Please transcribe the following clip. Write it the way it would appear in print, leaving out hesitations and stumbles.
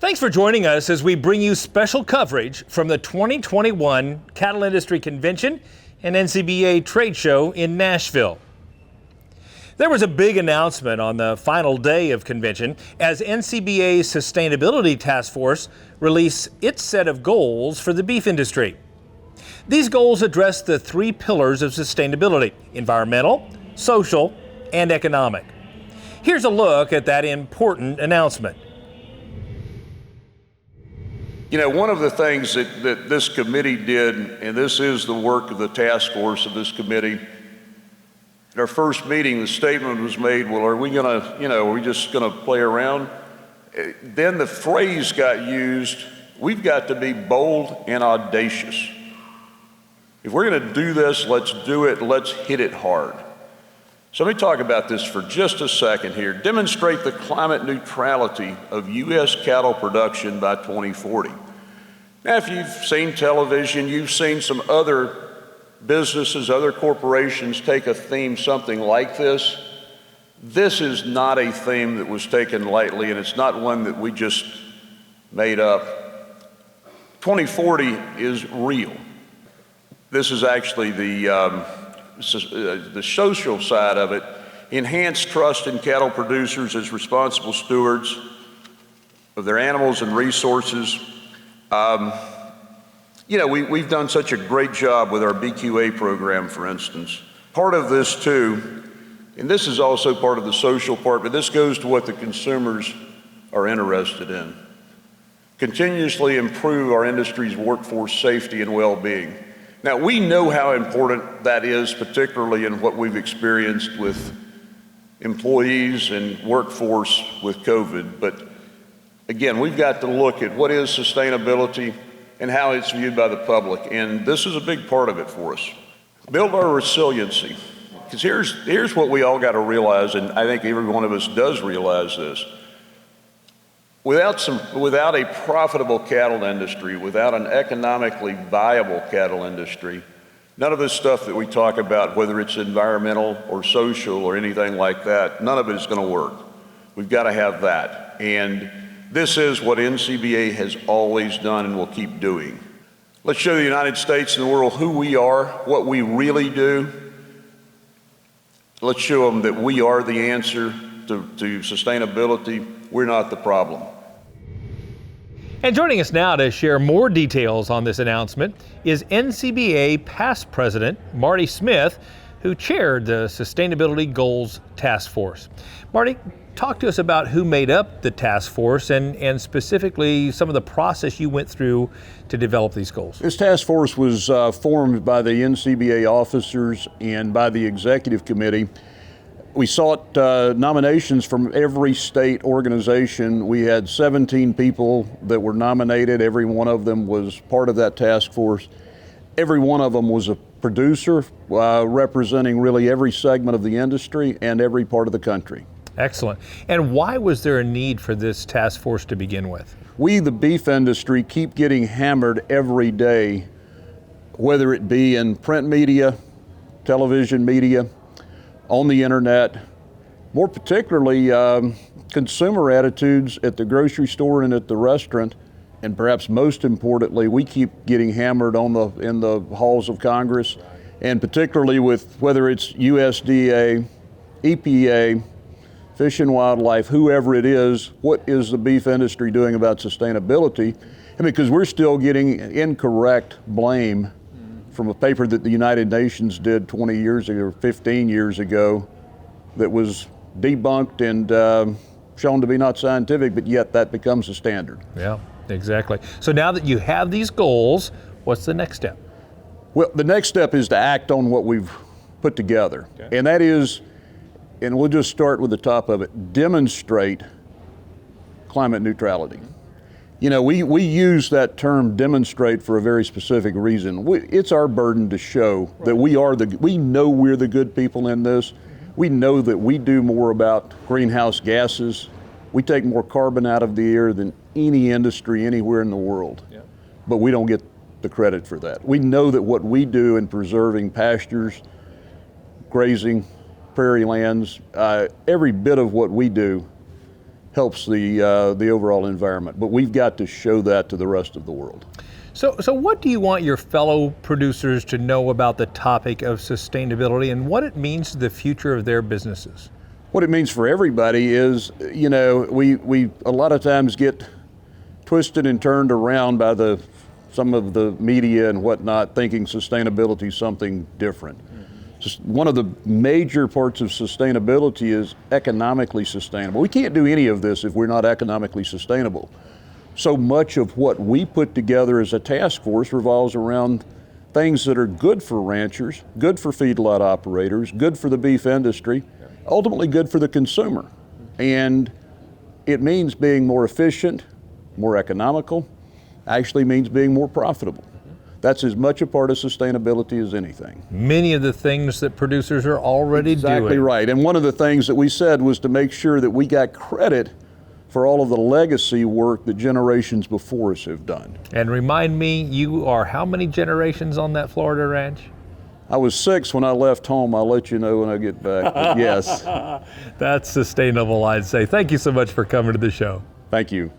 Thanks for joining us as we bring you special coverage from the 2021 Cattle Industry Convention and NCBA Trade Show in Nashville. There was a big announcement on the final day of convention as NCBA's Sustainability Task Force released its set of goals for the beef industry. These goals address the three pillars of sustainability: environmental, social, and economic. Here's a look at that important announcement. You know, one of the things that this committee did, and this is the work of the task force of this committee, at our first meeting, the statement was made, well, are we just gonna play around? Then the phrase got used, we've got to be bold and audacious. If we're gonna do this, let's do it, let's hit it hard. So let me talk about this for just a second here. Demonstrate the climate neutrality of U.S. cattle production by 2040. Now, if you've seen television, you've seen some other businesses, other corporations take a theme something like this. This is not a theme that was taken lightly, and it's not one that we just made up. 2040 is real. This is actually the social side of it. Enhance trust in cattle producers as responsible stewards of their animals and resources. We've done such a great job with our BQA program, for instance. Part of this too, and this is also part of the social part, but this goes to what the consumers are interested in. Continuously improve our industry's workforce safety and well-being. Now, we know how important that is, particularly in what we've experienced with employees and workforce with COVID. But again, we've got to look at what is sustainability and how it's viewed by the public. And this is a big part of it for us. Build our resiliency. Because here's what we all got to realize, and I think every one of us does realize this. Without a profitable cattle industry, without an economically viable cattle industry, none of this stuff that we talk about, whether it's environmental or social or anything like that, none of it is going to work. We've got to have that. And this is what NCBA has always done and will keep doing. Let's show the United States and the world who we are, what we really do. Let's show them that we are the answer to sustainability. We're not the problem. And joining us now to share more details on this announcement is NCBA past president Marty Smith, who chaired the Sustainability Goals Task Force. Marty, talk to us about who made up the task force and specifically some of the process you went through to develop these goals. This task force was formed by the NCBA officers and by the executive committee. We sought nominations from every state organization. We had 17 people that were nominated. Every one of them was part of that task force. Every one of them was a producer representing really every segment of the industry and every part of the country. Excellent. And why was there a need for this task force to begin with? We, the beef industry, keep getting hammered every day, whether it be in print media, television media, on the internet, more particularly consumer attitudes at the grocery store and at the restaurant, and perhaps most importantly, we keep getting hammered in the halls of Congress, and particularly with whether it's USDA, EPA, Fish and Wildlife, whoever it is, what is the beef industry doing about sustainability? And because we're still getting incorrect blame from a paper that the United Nations did 20 years ago, or 15 years ago, that was debunked and shown to be not scientific, but yet that becomes a standard. Yeah, exactly. So now that you have these goals, what's the next step? Well, the next step is to act on what we've put together. Okay. And that is, and we'll just start with the top of it, demonstrate climate neutrality. You know, we use that term demonstrate for a very specific reason. It's our burden to show that we know we're the good people in this. We know that we do more about greenhouse gases. We take more carbon out of the air than any industry anywhere in the world. Yeah. But we don't get the credit for that. We know that what we do in preserving pastures, grazing, prairie lands, every bit of what we do helps the overall environment. But we've got to show that to the rest of the world. So what do you want your fellow producers to know about the topic of sustainability and what it means to the future of their businesses? What it means for everybody is, we a lot of times get twisted and turned around by some of the media and whatnot, thinking sustainability is something different. Just one of the major parts of sustainability is economically sustainable. We can't do any of this if we're not economically sustainable. So much of what we put together as a task force revolves around things that are good for ranchers, good for feedlot operators, good for the beef industry, ultimately good for the consumer. And it means being more efficient, more economical, actually means being more profitable. That's as much a part of sustainability as anything. Many of the things that producers are already doing. Exactly right. And one of the things that we said was to make sure that we got credit for all of the legacy work that generations before us have done. And remind me, you are how many generations on that Florida ranch? I was 6 when I left home. I'll let you know when I get back. But yes. That's sustainable, I'd say. Thank you so much for coming to the show. Thank you.